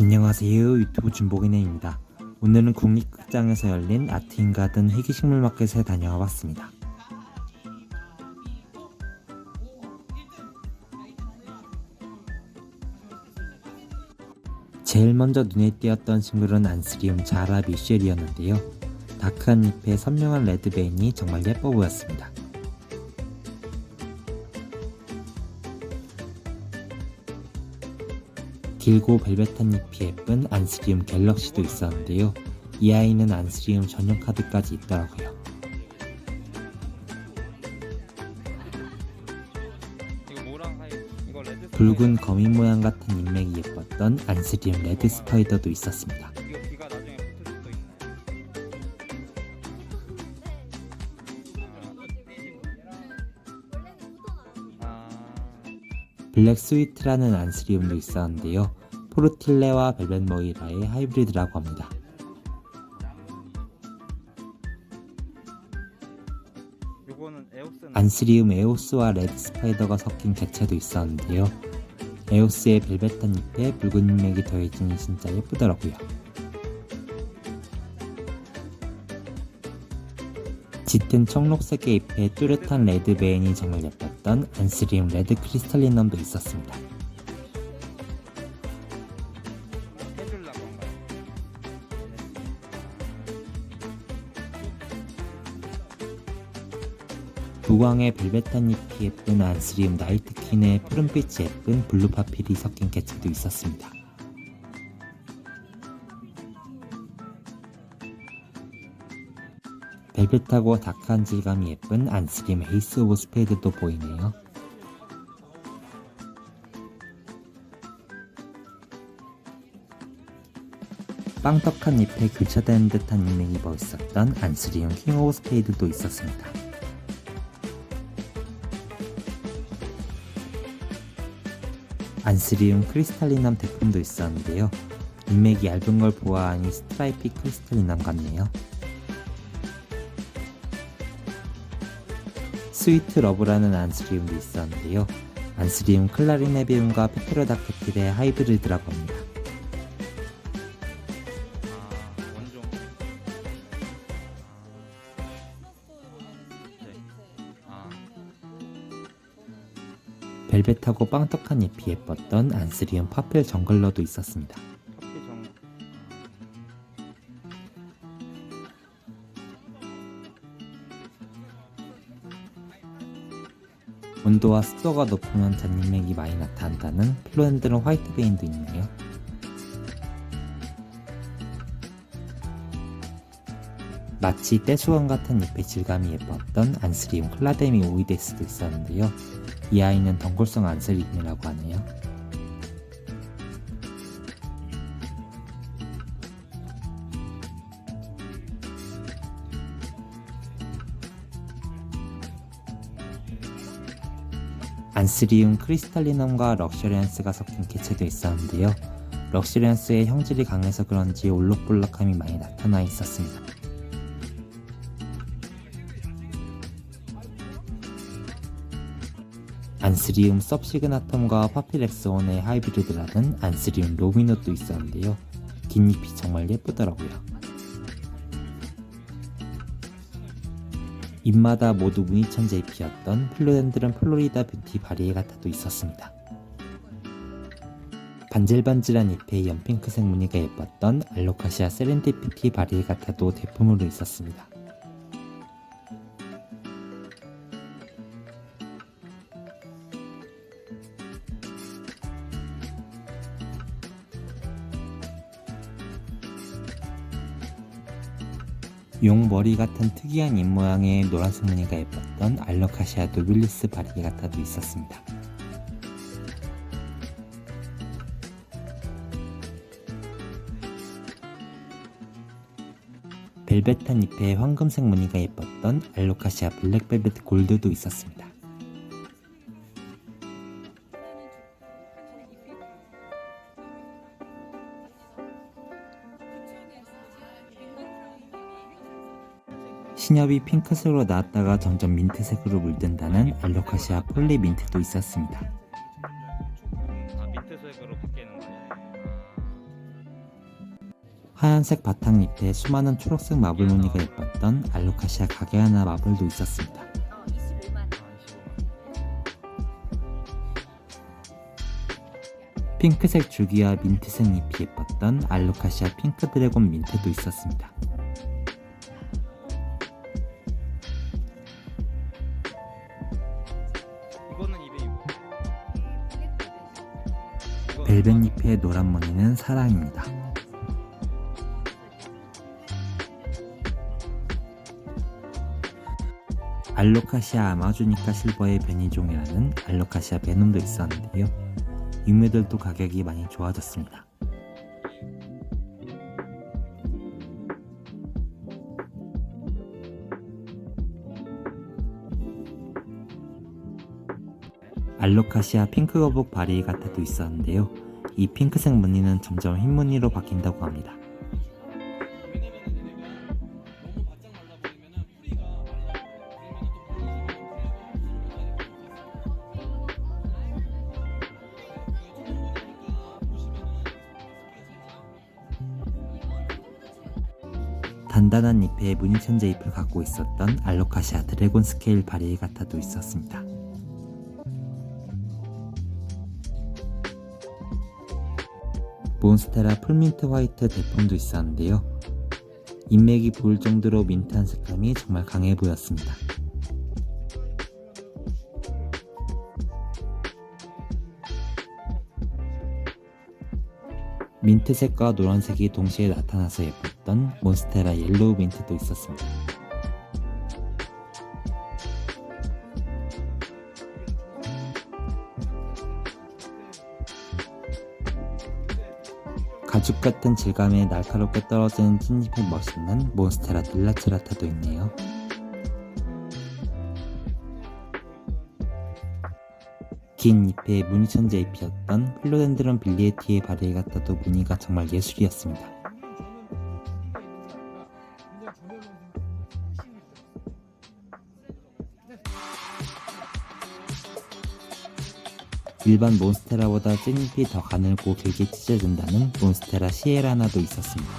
안녕하세요. 유튜브 준복이네입니다. 오늘은 국립극장에서 열린 아트인가든 희귀식물 마켓에 다녀와 봤습니다. 제일 먼저 눈에 띄었던 식물은 안스리움 자라 미셸이었는데요. 다크한 잎에 선명한 레드베인이 정말 예뻐 보였습니다. 길고 벨벳한 잎이 예쁜 안스리움 갤럭시도 있었는데요. 이 아이는 안스리움 전용 카드까지 있더라고요. 붉은 거미 모양 같은 인맥이 예뻤던 안스리움 레드 스파이더도 있었습니다. 블랙 스위트라는 안스리움도 있었는데요. 포르틸레와 벨벳 모이라의 하이브리드라고 합니다. 안스리움 에오스와 레드 스파이더가 섞인 개체도 있었는데요. 에오스의 벨벳한 잎에 붉은 인맥이 더해지니 진짜 예쁘더라고요. 짙은 청록색의 잎에 뚜렷한 레드베인이 정말 예뻤던 안스리움 레드 크리스탈리넘도 있었습니다. 무광의 벨벳한 잎이 예쁜 안스리움 나이트퀸에 푸른빛이 예쁜 블루파필이 섞인 개체도 있었습니다. 벨벳하고 다크한 질감이 예쁜 안스리움 에이스 오브 스페이드도 보이네요. 빵떡한 잎에 교차되는 듯한 인맥이 멋있었던 안스리움 킹 오브 스페이드도 있었습니다. 안스리움 크리스탈리남 제품도 있었는데요. 인맥이 얇은 걸 보아하니 스트라이피 크리스탈리남 같네요. 스위트 러브라는 안스리움도 있었는데요. 안스리움 클라리네비움과 페트로다케틸의 하이브리드라고 합니다. 벨벳하고 빵떡한 잎이 예뻤던 안스리움 파필 정글러도 있었습니다. 온도와 습도가 높으면 잔인맥이 많이 나타난다는 필로덴드론 화이트베인도 있네요. 마치 떼수건 같은 잎의 질감이 예뻤던 안스리움 클라데미 오이데스도 있었는데요. 이 아이는 덩굴성 안스리움이라고 하네요. 안스리움 크리스탈리넘과 럭셔리언스가 섞인 개체도 있었는데요. 럭셔리언스의 형질이 강해서 그런지 올록볼록함이 많이 나타나 있었습니다. 안스리움 섭시그나텀과 파필렉스온의 하이브리드라는 안스리움 로미노도 있었는데요. 긴 잎이 정말 예쁘더라고요. 잎마다 모두 무늬천재 잎이었던 필로덴드론 플로리다 뷰티 바리에가타도 있었습니다. 반질반질한 잎에 연핑크색 무늬가 예뻤던 알로카시아 세렌디피티 바리에가타도 대품으로 있었습니다. 용 머리 같은 특이한 잎 모양의 노란색 무늬가 예뻤던 알로카시아 노빌리스 바리에가타도 있었습니다. 벨벳한 잎에 황금색 무늬가 예뻤던 알로카시아 블랙벨벳 골드도 있었습니다. 신엽이 핑크색으로 나왔다가 점점 민트색으로 물든다는 알로카시아 폴리 민트도 있었습니다. 민트색으로 바뀌는 거예요. 하얀색 바탕잎에 수많은 초록색 마블 무늬가 예뻤던 알로카시아 가게하나 마블도 있었습니다. 핑크색 줄기와 민트색 잎이 예뻤던 알로카시아 핑크 드래곤 민트도 있었습니다. 벨벳 잎의 노란 무늬는 사랑입니다. 알로카시아 아마주니카 실버의 변이종이라는 알로카시아 베놈도 있었는데요. 유매들도 가격이 많이 좋아졌습니다. 알로카시아 핑크거북 바리에가타도 있었는데요. 이 핑크색 무늬는 점점 흰 무늬로 바뀐다고 합니다. 단단한 잎에 무늬천재 잎을 갖고 있었던 알로카시아 드래곤 스케일 바리에가타도 있었습니다. 몬스테라 풀민트 화이트 대품도 있었는데요. 잎맥이 보일 정도로 민트한 색감이 정말 강해 보였습니다. 민트색과 노란색이 동시에 나타나서 예뻤던 몬스테라 옐로우 민트도 있었습니다. 가죽 같은 질감에 날카롭게 떨어지는 찐잎이 멋있는 몬스테라 딜라체라타도 있네요. 긴 잎에 무늬천재 잎이었던 필로덴드론 빌리에티의 바리에가타도 무늬가 정말 예술이었습니다. 일반 몬스테라보다 찐잎이 더 가늘고 길게 찢어진다는 몬스테라 시에라나도 있었습니다.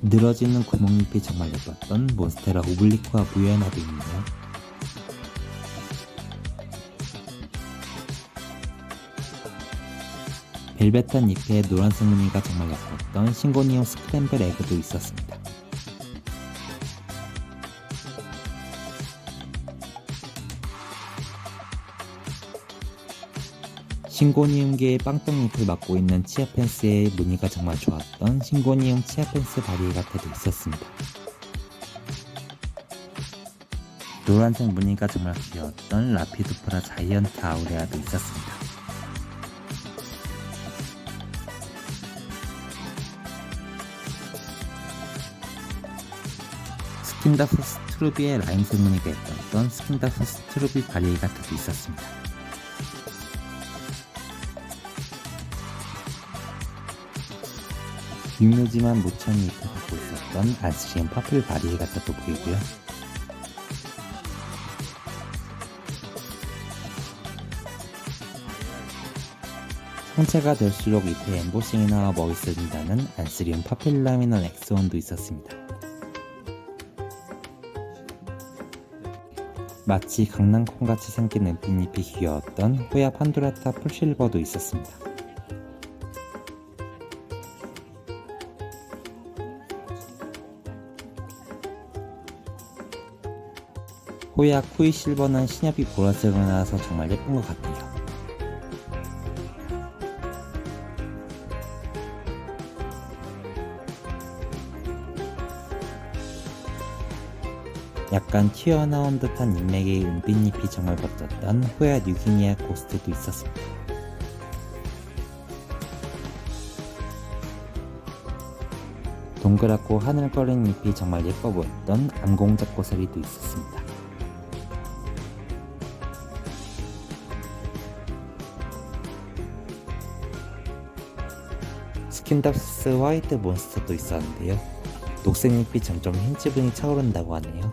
늘어지는 구멍잎이 정말 예뻤던 몬스테라 오블리쿠아 무예나도 있네요. 벨벳한 잎에 노란색 무늬가 정말 예뻤던 싱고니움 스크램블 에그도 있었습니다. 싱고니움계의 빵떡잎을 맡고 있는 치아펜스의 무늬가 정말 좋았던 싱고니움 치아펜스 바리에가타도 있었습니다. 노란색 무늬가 정말 귀여웠던 라피도프라 자이언트 아우레아도 있었습니다. 스킨다프스 트루비의 라임색 무늬가 예뻤던 스킨다프스 트루비 바리에가타도 있었습니다. 육묘지만 모천이 잎을 갖고 있었던 아스리움 퍼플 바리에가타도 보이고요. 성체가 될수록 잎에 엠보싱이 나와 멋있어진다는 안스리움 파필라미넌 X1도 있었습니다. 마치 강낭콩같이 생긴 은빛잎이 귀여웠던 호야 판도라타 풀실버도 있었습니다. 호야 쿠이 실버는 신엽이 보라색으로 나와서 정말 예쁜 것 같아요. 약간 튀어나온 듯한 잎맥의 은빛잎이 정말 멋졌던 호야 뉴기니아 고스트도 있었습니다. 동그랗고 하늘거리는 잎이 정말 예뻐 보였던 암공작 고사리도 있었습니다. 스킨답스 화이트 몬스터도 있었는데요. 녹색잎이 점점 흰 지분이 차오른다고 하네요.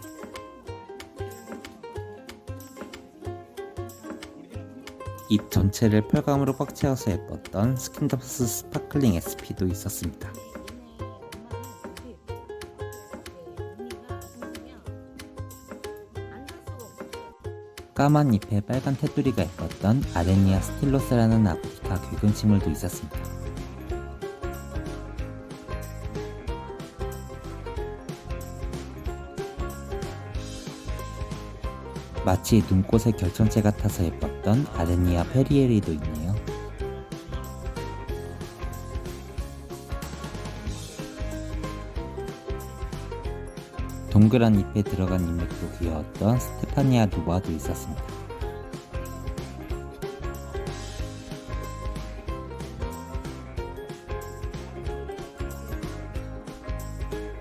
입 전체를 펄감으로 꽉 채워서 예뻤던 스킨더스 스파클링 SP도 있었습니다. 까만 잎에 빨간 테두리가 예뻤던 아레니아 스틸로스라는 아프리카 괴근식물도 있었습니다. 마치 눈꽃의 결정체 같아서 예뻤던 아레니아 페리에리도 있네요. 동그란 잎에 들어간 잎맥도 귀여웠던 스테파니아 누바도 있었습니다.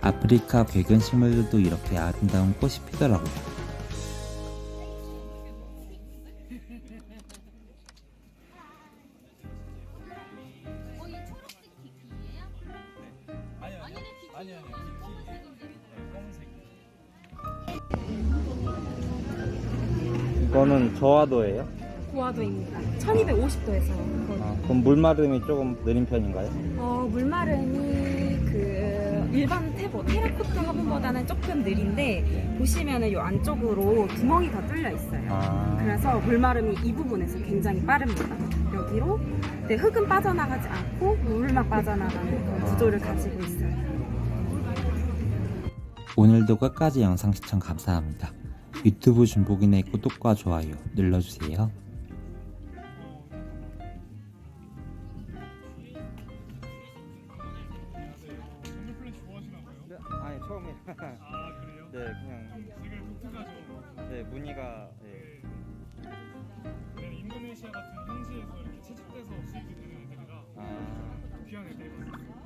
아프리카 괴근 식물들도 이렇게 아름다운 꽃이 피더라고요. 이거는 저하도예요? 고화도입니다. 1250도에서. 그럼 물마름이 조금 느린 편인가요? 물마름이 그 일반 테라코타 화분보다는 조금 느린데 보시면은 이 안쪽으로 구멍이 다 뚫려 있어요. 그래서 물마름이 이 부분에서 굉장히 빠릅니다. 여기로 흙은 빠져나가지 않고 물만 빠져나가는 그런 구조를 가지고 있어요. 오늘도 끝까지 영상 시청 감사합니다. 유튜브 준복인의 구독과 좋아요 눌러주세요. 아니 처음에 아 그래요? 네 그냥 되게 독특하죠. 네 무늬가 네. 네, 인도네시아 같은 현지에서 이렇게 채집돼서 수입이 되는 애들이라 귀한 애들이 많아요.